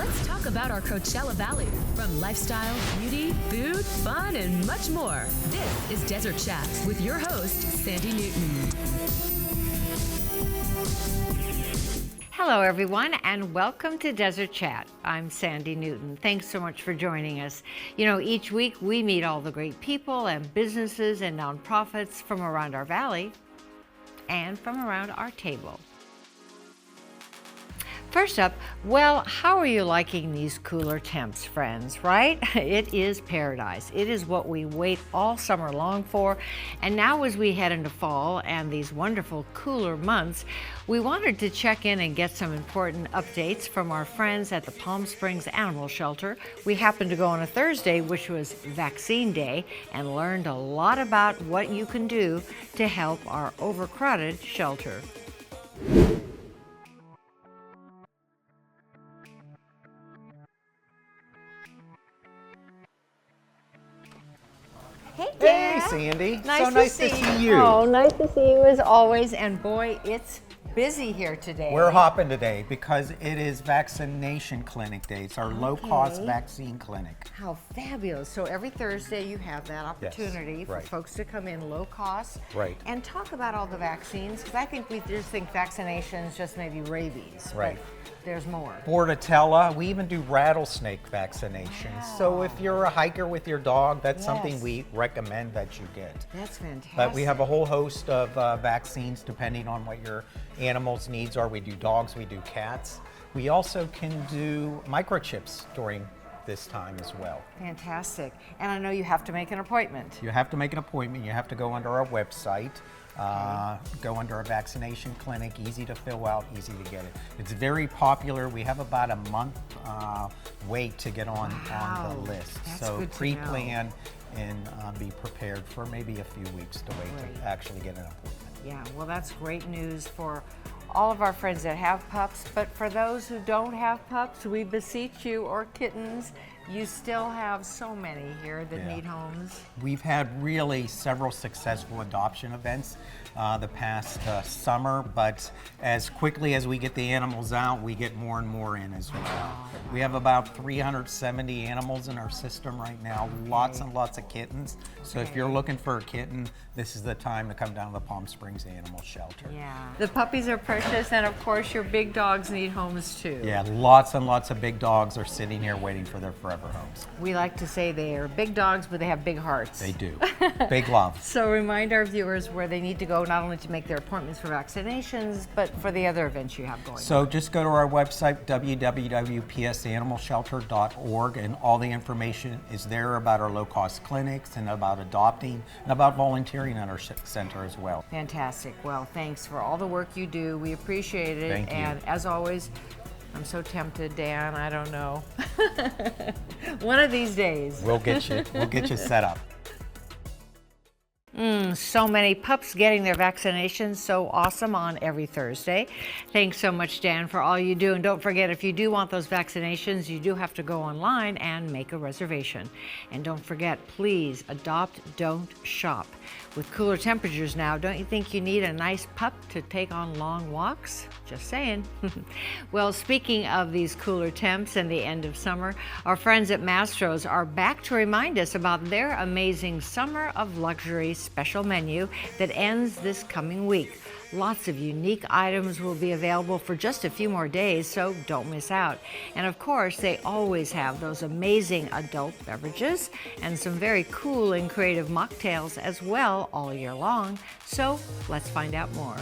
Let's talk about our Coachella Valley. From lifestyle, beauty, food, fun, and much more. This is Desert Chats with your host, Sandy Newton. Hello, everyone, and welcome to Desert Chat. I'm Sandy Newton. Thanks so much for joining us. You know, each week we meet all the great people and businesses and nonprofits from around our valley and from around our table. First up, well, how are you liking these cooler temps, friends, right? It is paradise. It is what we wait all summer long for. And now as we head into fall and these wonderful cooler months, we wanted to check in and get some important updates from our friends at the Palm Springs Animal Shelter. We happened to go on a Thursday, which was Vaccine Day, and learned a lot about what you can do to help our overcrowded shelter. Hey, Sandy. Nice to see you. Oh, nice to see you as always. And boy, it's busy here today. We're hopping today because it is vaccination clinic day. It's our low-cost vaccine clinic. How fabulous. So every Thursday you have that opportunity for folks to come in low cost and talk about all the vaccines. Because I think we just think vaccinations just maybe rabies. Right. But there's more. Bordetella. We even do rattlesnake vaccinations. Wow. So if you're a hiker with your dog, that's something we recommend that you get. That's fantastic. But we have a whole host of vaccines depending on what your animal's needs are. We do dogs, we do cats. We also can do microchips during this time as well. Fantastic. And I know you have to make an appointment. You have to make an appointment. You have to go under our website. Go under our vaccination clinic, easy to fill out, easy to get it. It's very popular. We have about a month wait to get on the list. That's so good to pre-plan and be prepared for maybe a few weeks to wait to actually get an appointment. Yeah, well, that's great news for all of our friends that have pups, but for those who don't have pups, we beseech you, or kittens, you still have so many here that need homes. We've had really several successful adoption events the past summer, but as quickly as we get the animals out, we get more and more in as well. We have about 370 animals in our system right now, lots and lots of kittens. So if you're looking for a kitten, this is the time to come down to the Palm Springs Animal Shelter. Yeah, the puppies are precious, and of course your big dogs need homes too. Yeah, lots and lots of big dogs are sitting here waiting for their forever homes. We like to say they are big dogs, but they have big hearts. They do. Big love. So remind our viewers where they need to go, not only to make their appointments for vaccinations, but for the other events you have going. So just go to our website, www.psanimalshelter.org, and all the information is there about our low-cost clinics and about adopting and about volunteering at our center as well. Fantastic. Well, thanks for all the work you do. We appreciate it. Thank you. And as always, I'm so tempted, Dan. I don't know. One of these days. We'll get you set up. So many pups getting their vaccinations. So awesome on every Thursday. Thanks so much, Dan, for all you do. And don't forget, if you do want those vaccinations, you do have to go online and make a reservation. And don't forget, please adopt, don't shop. With cooler temperatures now, don't you think you need a nice pup to take on long walks? Just saying. Well, speaking of these cooler temps and the end of summer, our friends at Mastro's are back to remind us about their amazing Summer of Luxury special menu that ends this coming week. Lots of unique items will be available for just a few more days, so don't miss out. And of course, they always have those amazing adult beverages and some very cool and creative mocktails as well all year long. So let's find out more.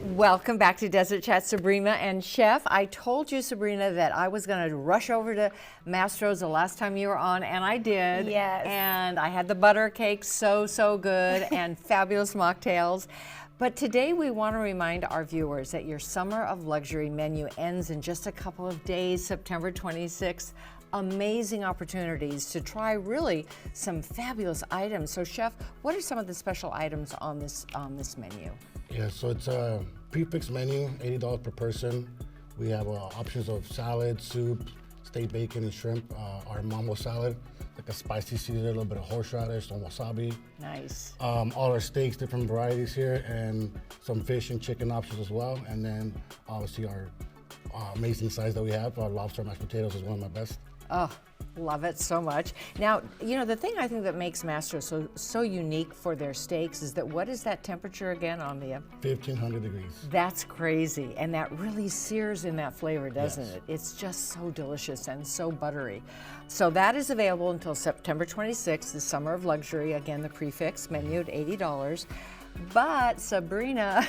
Welcome back to Desert Chat, Sabrina and Chef. I told you, Sabrina, that I was going to rush over to Mastro's the last time you were on, and I did. Yes. And I had the butter cake, so good, and fabulous mocktails. But today we want to remind our viewers that your Summer of Luxury menu ends in just a couple of days, September 26th. Amazing opportunities to try really some fabulous items. So Chef, what are some of the special items on this menu? Yeah, so it's a prefix menu, $80 per person. We have options of salad, soup, steak, bacon, and shrimp. Our mambo salad, like a spicy Caesar, a little bit of horseradish, some wasabi. Nice. All our steaks, different varieties here, and some fish and chicken options as well. And then obviously our amazing sides that we have. Our lobster mashed potatoes is one of my best. Oh, love it so much. Now, you know, the thing I think that makes Mastro so unique for their steaks is that what is that temperature again on the 1,500 degrees. That's crazy, and that really sears in that flavor, doesn't Yes. it? It's just so delicious and so buttery. So that is available until September 26th, the Summer of Luxury. Again, the prefix menu at $80. But Sabrina,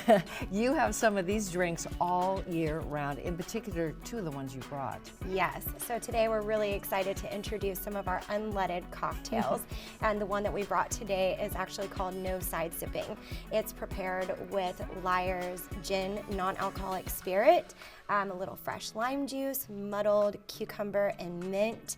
you have some of these drinks all year round, in particular, two of the ones you brought. Yes, so today we're really excited to introduce some of our unleaded cocktails. And the one that we brought today is actually called No Side Sipping. It's prepared with Lyre's gin non-alcoholic spirit, a little fresh lime juice, muddled cucumber and mint.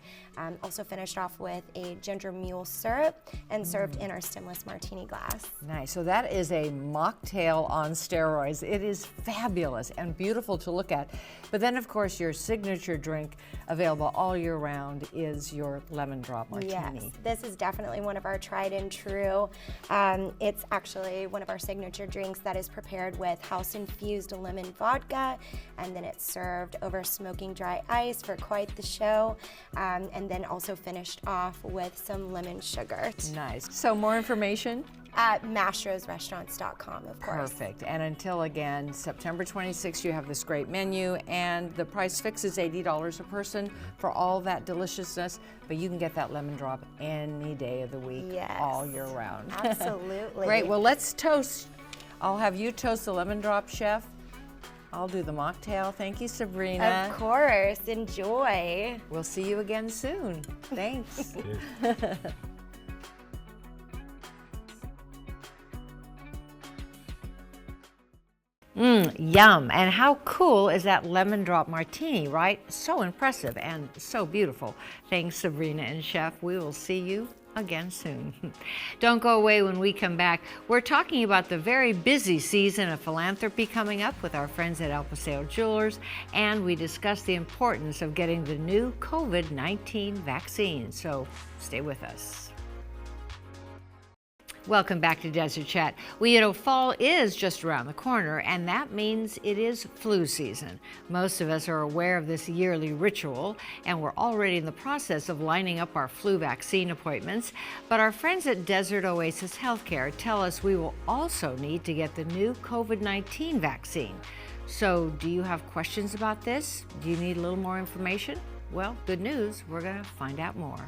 Also finished off with a ginger mule syrup and served in our stemless martini glass. Nice. So that is a mocktail on steroids. It is fabulous and beautiful to look at. But then, of course, your signature drink available all year round is your lemon drop martini. Yes, this is definitely one of our tried and true. It's actually one of our signature drinks that is prepared with house-infused lemon vodka, and then it's served over smoking dry ice for quite the show, and then also finished off with some lemon sugar. Nice. So more information? At mastrosrestaurants.com, of course. Perfect. And until again, September 26th, you have this great menu, and the price fix is $80 a person for all that deliciousness, but you can get that lemon drop any day of the week, Yes. all year round. Absolutely. Great. Well, let's toast. I'll have you toast the lemon drop, chef. I'll do the mocktail. Thank you, Sabrina. Of course. Enjoy. We'll see you again soon. Thanks. Yum. And how cool is that lemon drop martini, right? So impressive and so beautiful. Thanks, Sabrina and Chef. We will see you again soon. Don't go away. When we come back, we're talking about the very busy season of philanthropy coming up with our friends at Paseo Jewelers, and we discuss the importance of getting the new COVID-19 vaccine. So stay with us. Welcome back to Desert Chat. Well, you know, fall is just around the corner, and that means it is flu season. Most of us are aware of this yearly ritual, and we're already in the process of lining up our flu vaccine appointments. But our friends at Desert Oasis Healthcare tell us we will also need to get the new COVID-19 vaccine. So, do you have questions about this? Do you need a little more information? Well, good news, we're going to find out more.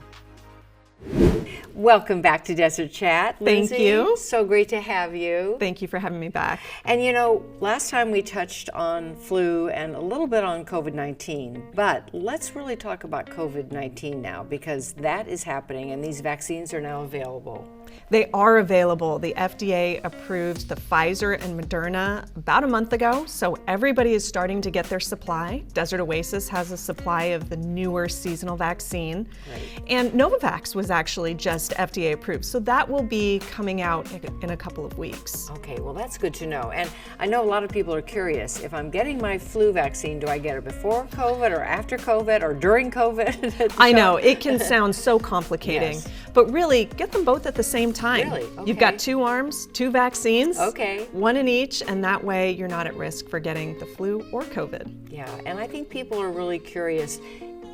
Welcome back to Desert Chat. Thank Lindsay, you. So great to have you. Thank you for having me back. And you know, last time we touched on flu and a little bit on COVID-19, but let's really talk about COVID-19 now, because that is happening and these vaccines are now available. They are available. The FDA approved the Pfizer and Moderna about a month ago, so everybody is starting to get their supply. Desert Oasis has a supply of the newer seasonal vaccine. Right. And Novavax was actually just FDA approved, so that will be coming out in a couple of weeks. Okay, well that's good to know. And I know a lot of people are curious, if I'm getting my flu vaccine, do I get it before COVID or after COVID or during COVID? I know, it can sound so complicating, Yes. but really get them both at the same time. Really? You've Okay. got 2 arms, 2 vaccines, Okay. 1 in each, and that way you're not at risk for getting the flu or COVID. Yeah, and I think people are really curious.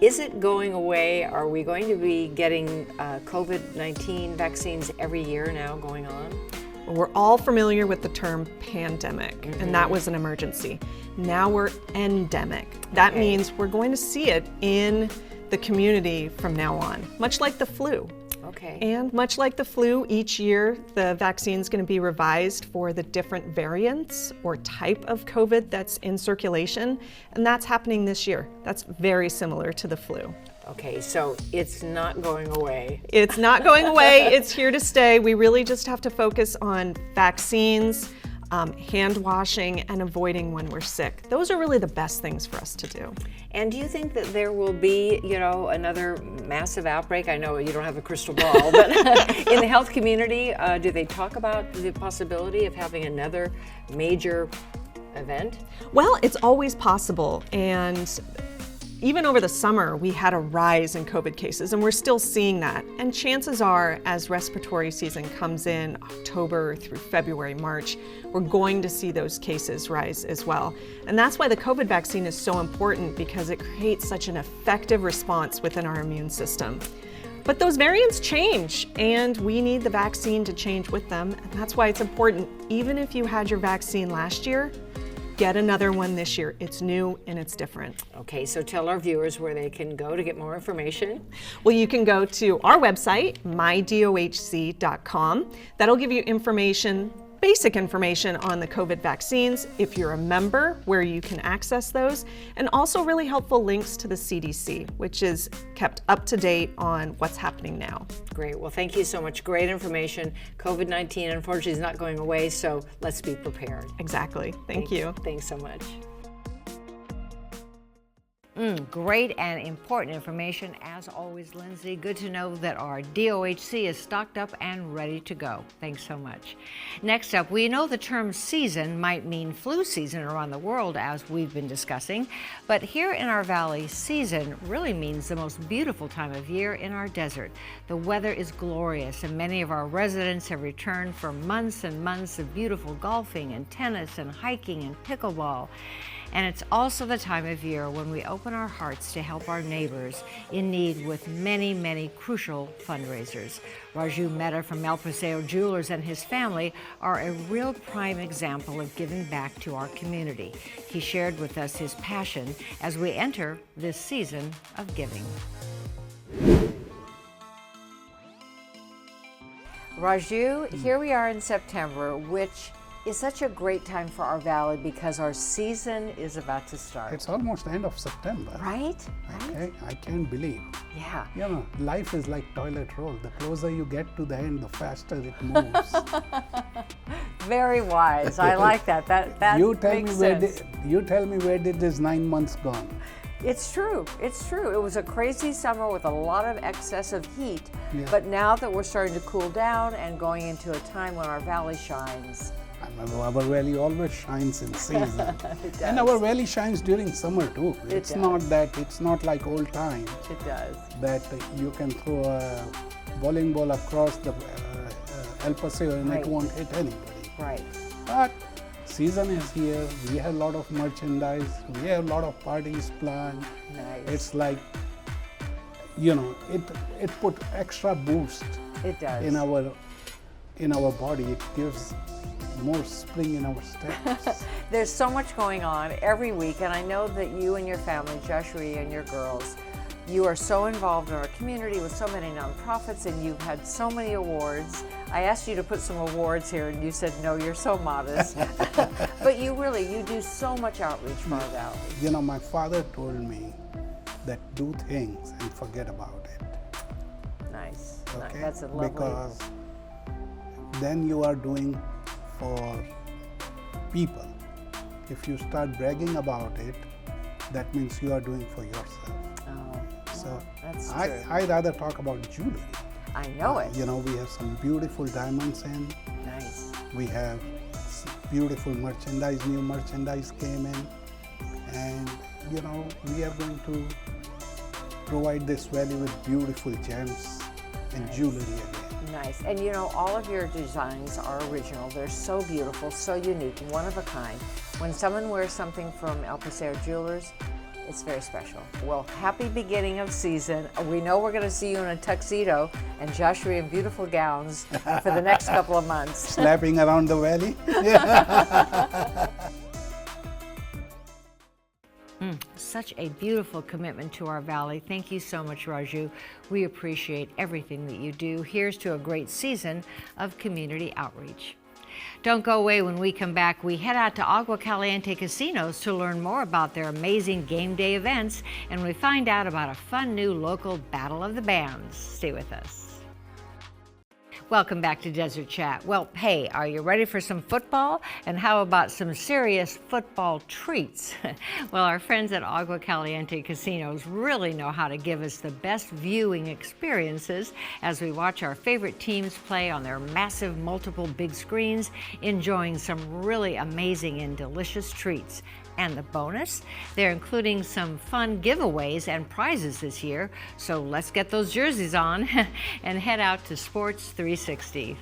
Is it going away? Are we going to be getting COVID-19 vaccines every year now going on? We're all familiar with the term pandemic, and that was an emergency. Now we're endemic. That Okay. means we're going to see it in the community from now on, much like the flu. Okay. And much like the flu, each year the vaccine is going to be revised for the different variants or type of COVID that's in circulation, and that's happening this year. That's very similar to the flu. Okay, so it's not going away. It's not going away, it's here to stay. We really just have to focus on vaccines, hand washing, and avoiding when we're sick. Those are really the best things for us to do. And do you think that there will be, you know, another massive outbreak? I know you don't have a crystal ball, but in the health community, do they talk about the possibility of having another major event? Well, it's always possible, and Even over the summer, we had a rise in COVID cases, and we're still seeing that. And chances are, as respiratory season comes in October through February, March, we're going to see those cases rise as well. And that's why the COVID vaccine is so important, because it creates such an effective response within our immune system. But those variants change, and we need the vaccine to change with them. And that's why it's important, even if you had your vaccine last year, get another one this year. It's new and it's different. Okay, so tell our viewers where they can go to get more information. Well, you can go to our website, mydohc.com. That'll give you information, basic information on the COVID vaccines, if you're a member, where you can access those, and also really helpful links to the CDC, which is kept up to date on what's happening now. Great. Well, thank you so much. Great information. COVID-19, unfortunately, is not going away, so let's be prepared. Exactly. Thank you. Thanks so much. Great and important information, as always, Lindsay. Good to know that our DOHC is stocked up and ready to go. Thanks so much. Next up, we know the term season might mean flu season around the world, as we've been discussing, but here in our valley, season really means the most beautiful time of year in our desert. The weather is glorious, and many of our residents have returned from months and months of beautiful golfing and tennis and hiking and pickleball. And it's also the time of year when we open our hearts to help our neighbors in need with many, many crucial fundraisers. Raju Mehta from Paseo Jewelers and his family are a real prime example of giving back to our community. He shared with us his passion as we enter this season of giving. Raju, here we are in September, which is such a great time for our valley because our season is about to start. It's almost the end of September. Right? I can't believe. Yeah. You know, life is like toilet roll. The closer you get to the end, the faster it moves. Very wise. I like that. That you tell makes me sense. you tell me where did this 9 months gone? It's true. It's true. It was a crazy summer with a lot of excessive heat. Yeah. But now that we're starting to cool down and going into a time when our valley shines. Our valley always shines in season. It does. And our valley shines during summer too. It's not like old times. It does. That you can throw a bowling ball across the El Paseo and Right. it won't hit anybody. Right. But season is here. We have a lot of merchandise. We have a lot of parties planned. Nice. It's like, you know, it put extra boost It does. in our body. It gives more spring in our steps. There's so much going on every week, and I know that you and your family, Joshua and your girls, you are so involved in our community with so many nonprofits, and you've had so many awards. I asked you to put some awards here, and you said, no, you're so modest. But you do so much outreach for our valley. You know, my father told me that do things and forget about it. Nice. Okay? That's a lovely. Because then you are doing for people. If you start bragging about it, that means you are doing for yourself. Oh, So that's true. I rather talk about jewelry. I know it. You know, we have some beautiful diamonds in. Nice. We have beautiful merchandise, new merchandise came in. And, you know, we are going to provide this valley with beautiful gems and jewelry again. Nice. And you know, all of your designs are original. They're so beautiful, so unique, one of a kind. When someone wears something from El Paseo Jewelers, it's very special. Well, happy beginning of season. We know we're going to see you in a tuxedo and Joshua in beautiful gowns for the next couple of months. Slapping around the valley. Such a beautiful commitment to our valley. Thank you so much, Raju. We appreciate everything that you do. Here's to a great season of community outreach. Don't go away. When we come back, we head out to Agua Caliente Casinos to learn more about their amazing game day events, and we find out about a fun new local Battle of the Bands. Stay with us. Welcome back to Desert Chat. Well, hey, are you ready for some football? And how about some serious football treats? Well, our friends at Agua Caliente Casinos really know how to give us the best viewing experiences as we watch our favorite teams play on their massive multiple big screens, enjoying some really amazing and delicious treats. And the bonus? They're including some fun giveaways and prizes this year. So let's get those jerseys on and head out to Sports 360.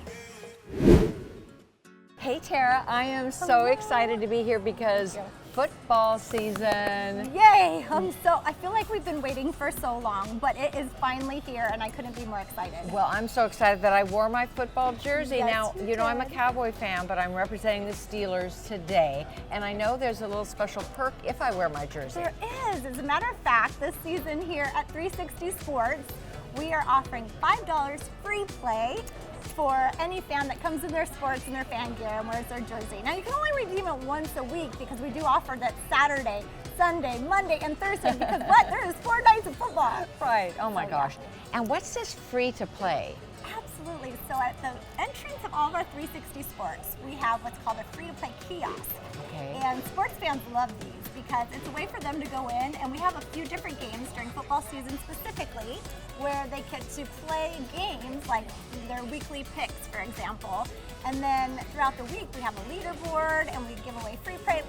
Hey Tara, I am so excited to be here because football season. Yay! I feel like we've been waiting for so long, but it is finally here and I couldn't be more excited. Well, I'm so excited that I wore my football jersey. Yes, Now, you you know, I'm a did. Cowboy fan, but I'm representing the Steelers today. And I know there's a little special perk if I wear my jersey. There is. As a matter of fact, this season here at 360 Sports, we are offering $5 free play for any fan that comes in their sports and their fan gear and wears their jersey. Now you can only redeem it once a week because we do offer that Saturday, Sunday, Monday, and Thursday because what? There is 4 nights of football. Right. Oh my So, gosh. And what's this free to play? Absolutely. So at the entrance of all of our 360 Sports, we have what's called a free-to-play kiosk. Okay. And sports fans love these because it's a way for them to go in, and we have a few different games during football season specifically where they get to play games like their weekly picks, for example. And then throughout the week, we have a leaderboard, and we give away free play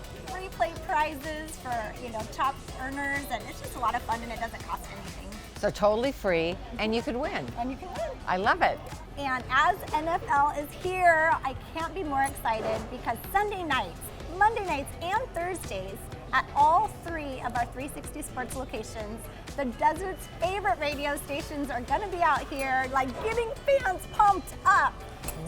prizes for top earners, and it's just a lot of fun, and it doesn't cost anything. So totally free, and you could win. And you can win. I love it. And as NFL is here, I can't be more excited because Sunday nights, Monday nights, and Thursdays at all 3 of our 360 Sports locations, the Desert's favorite radio stations are going to be out here, like getting fans pumped up.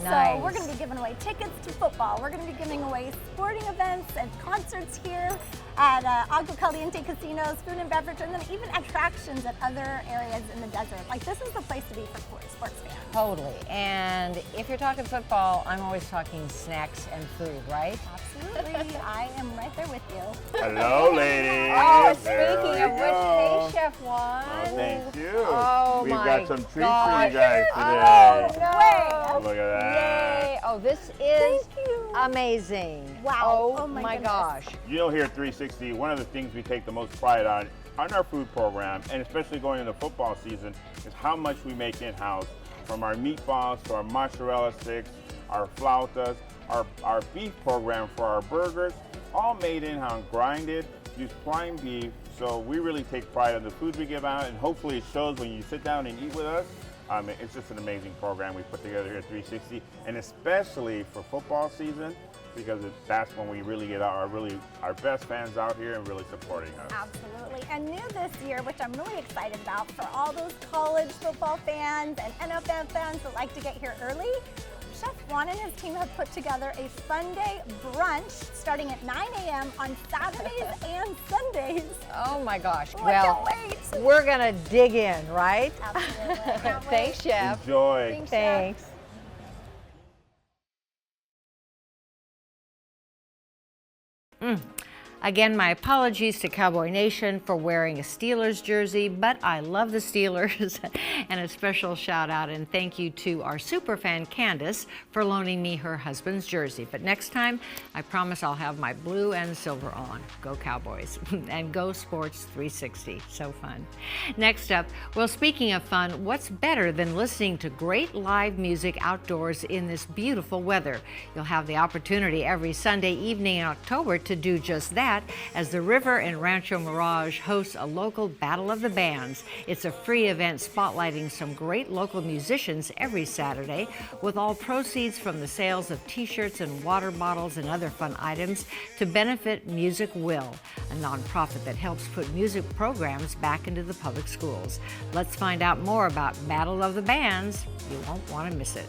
Nice. So we're going to be giving away tickets to football. We're going to be giving away sporting events and concerts here at Agua Caliente Casinos, food and beverage, and then even attractions at other areas in the desert. Like, this is the place to be for sports fans. Totally. And if you're talking football, I'm always talking snacks and food, right? Absolutely. I am right there with you. Hello, ladies. Oh, There speaking we of which, go. hey, Chef Juan. Oh, thank you. Oh, We've my got some treats for gosh. you guys Oh, today. no. Look at that. Yay. Oh, this is Thank you. amazing. Wow. Oh, my my goodness. gosh. You know, here at 360, one of the things we take the most pride on our food program, and especially going into football season, is how much we make in-house. From our meatballs to our mozzarella sticks, our flautas, our beef program for our burgers, all made in-house, grinded, use prime beef. So we really take pride in the food we give out, and hopefully it shows when you sit down and eat with us. It's just an amazing program we put together here at 360, and especially for football season, because that's when we really get our best fans out here and really supporting us. Absolutely. And new this year, which I'm really excited about for all those college football fans and NFL fans that like to get here early, Chef Juan and his team have put together a Sunday brunch starting at 9 a.m. on Saturdays and Sundays. Oh my gosh. Oh, I Well, can't wait. we're going to dig in, right? Absolutely. I can't wait. Thanks, Chef. Enjoy. Thanks, Chef. Thanks. Again, my apologies to Cowboy Nation for wearing a Steelers jersey, but I love the Steelers. And a special shout out and thank you to our superfan Candace for loaning me her husband's jersey. But next time, I promise I'll have my blue and silver on. Go Cowboys and go Sports 360. So fun. Next up, well, speaking of fun, what's better than listening to great live music outdoors in this beautiful weather? You'll have the opportunity every Sunday evening in October to do just that, as the River and Rancho Mirage hosts a local Battle of the Bands. It's a free event spotlighting some great local musicians every Saturday, with all proceeds from the sales of t-shirts and water bottles and other fun items to benefit Music Will, a nonprofit that helps put music programs back into the public schools. Let's find out more about Battle of the Bands. You won't want to miss it.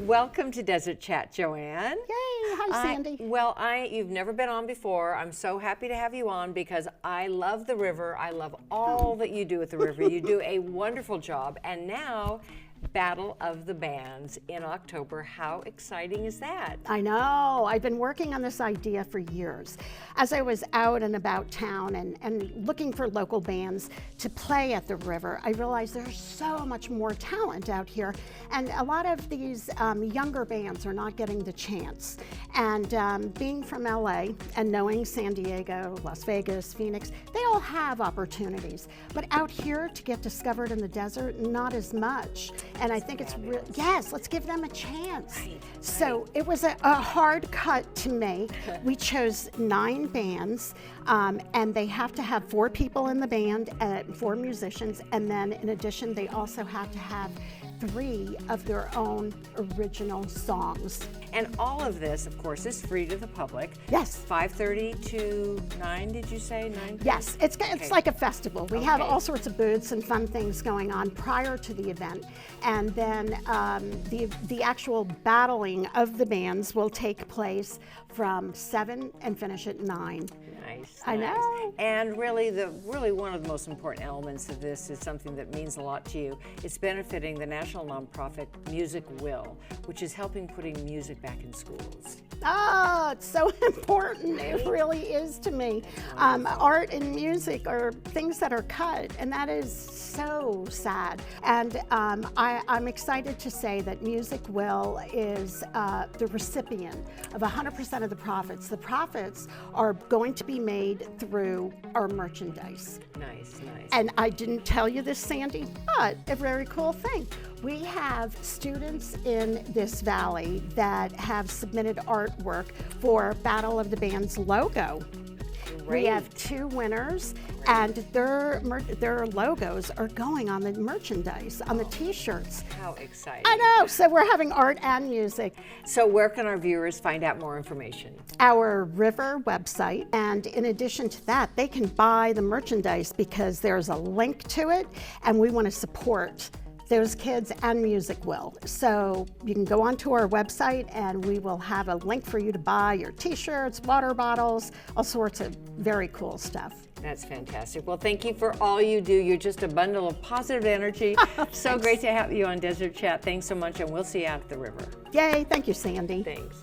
Welcome to Desert Chat, Joanne. Yay! Hi, Sandy. You've never been on before. I'm so happy to have you on because I love the river. I love all that you do at the river. You do a wonderful job. And now, Battle of the Bands in October. How exciting is that? I know. I've been working on this idea for years. As I was out and about town and looking for local bands to play at the river, I realized there's so much more talent out here. And a lot of these younger bands are not getting the chance. And being from LA and knowing San Diego, Las Vegas, Phoenix, they all have opportunities. But out here to get discovered in the desert, not as much. And I think it's yes, let's give them a chance. So it was a hard cut to make. We chose 9 bands, and they have to have 4 people in the band, 4 musicians, and then in addition, they also have to have 3 of their own original songs. And all of this, of course, is free to the public. Yes. 5:30 to 9, did you say? 9? Yes, it's like a festival. We have all sorts of booths and fun things going on prior to the event. And then the actual battling of the bands will take place from 7 and finish at 9. Nice. I know. And really one of the most important elements of this is something that means a lot to you. It's benefiting the national nonprofit Music Will, which is helping putting music back in schools. Oh, it's so important. It really is to me. Art and music are things that are cut, and that is so sad. And I'm excited to say that Music Will is the recipient of 100% of the profits. The profits are going to be made through our merchandise. Nice, nice. And I didn't tell you this, Sandy, but a very cool thing. We have students in this valley that have submitted artwork for Battle of the Bands logo. Great. We have 2 winners, and their logos are going on the merchandise, on the T-shirts. How exciting. I know, so we're having art and music. So where can our viewers find out more information? Our River website, and in addition to that, they can buy the merchandise because there's a link to it, and we want to support those kids and Music Will. So you can go onto our website and we will have a link for you to buy your T-shirts, water bottles, all sorts of very cool stuff. That's fantastic. Well, thank you for all you do. You're just a bundle of positive energy. So great to have you on Desert Chat. Thanks so much, and we'll see you out at the river. Yay, thank you, Sandy. Thanks.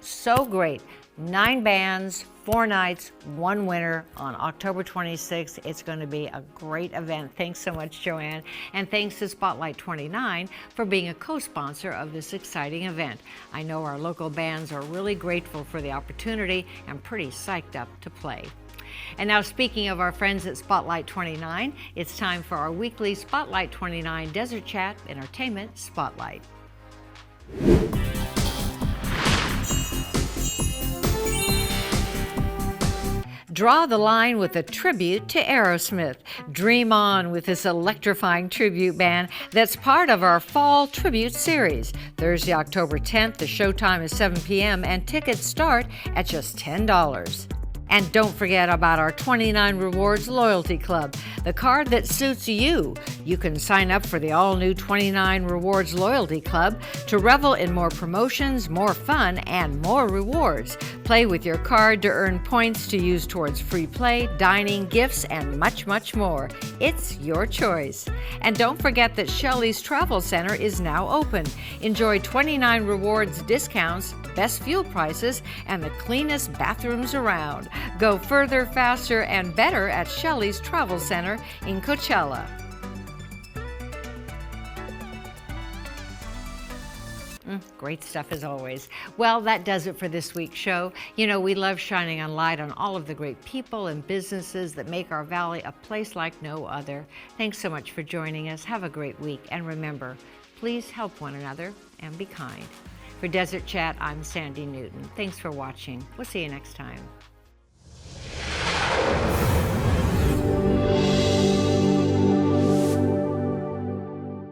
So great. 9 bands, 4 nights, 1 winner on October 26th. It's going to be a great event. Thanks so much, Joanne. And thanks to Spotlight 29 for being a co-sponsor of this exciting event. I know our local bands are really grateful for the opportunity and pretty psyched up to play. And now, speaking of our friends at Spotlight 29, it's time for our weekly Spotlight 29 Desert Chat Entertainment Spotlight. Draw the line with a tribute to Aerosmith. Dream on with this electrifying tribute band that's part of our Fall Tribute Series. Thursday, October 10th, the showtime is 7 p.m. and tickets start at just $10. And don't forget about our 29 Rewards Loyalty Club, the card that suits you. You can sign up for the all-new 29 Rewards Loyalty Club to revel in more promotions, more fun, and more rewards. Play with your card to earn points to use towards free play, dining, gifts, and much, much more. It's your choice. And don't forget that Shelley's Travel Center is now open. Enjoy 29 Rewards discounts, best fuel prices, and the cleanest bathrooms around. Go further, faster, and better at Shelley's Travel Center in Coachella. Great stuff as always. Well, that does it for this week's show. You know, we love shining a light on all of the great people and businesses that make our valley a place like no other. Thanks so much for joining us. Have a great week. And remember, please help one another and be kind. For Desert Chat, I'm Sandy Newton. Thanks for watching. We'll see you next time.